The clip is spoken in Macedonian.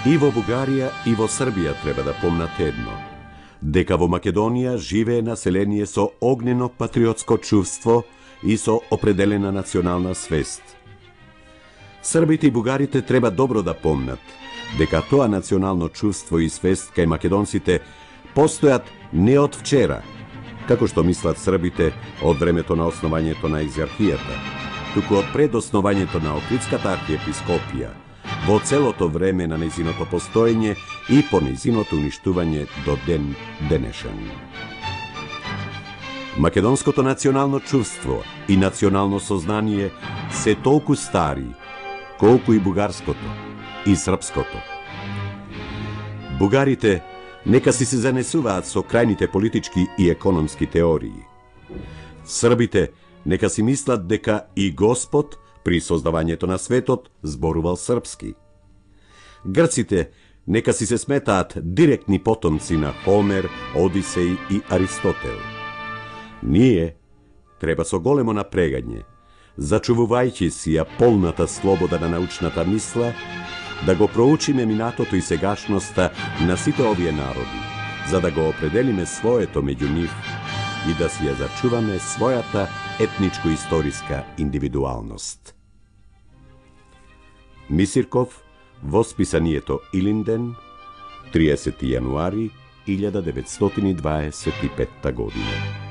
И во Бугарија и во Србија треба да помнате едно, дека во Македонија живее население со огнено патриотско чувство и со определена национална свест. Србите и бугарите треба добро да помнат дека тоа национално чувство и свест кај македонците постојат не од вчера, како што мислат србите од времето на основањето на екзархијата, туку од пред основањето на Охридската архиепископија, во целото време на нејзиното постоење и по нејзиното уништување до ден денешен. Македонското национално чувство и национално сознание се толку стари, колку и бугарското и српското. Бугарите нека си се занесуваат со крајните политички и економски теории. Србите нека си мислат дека и Господ при создавањето на светот зборувал српски. Грците нека си се сметаат директни потомци на Хомер, Одисеј и Аристотел. Ние треба со големо напрегање, зачувувајќи си ја полната слобода на научната мисла, да го проучиме минатото и сегашноста на сите овие народи, за да го определиме своето меѓу нив и да си ја зачуваме својата етничко-историска индивидуалност. Мисирков во списанието Илинден, 30 јануари 1925 година.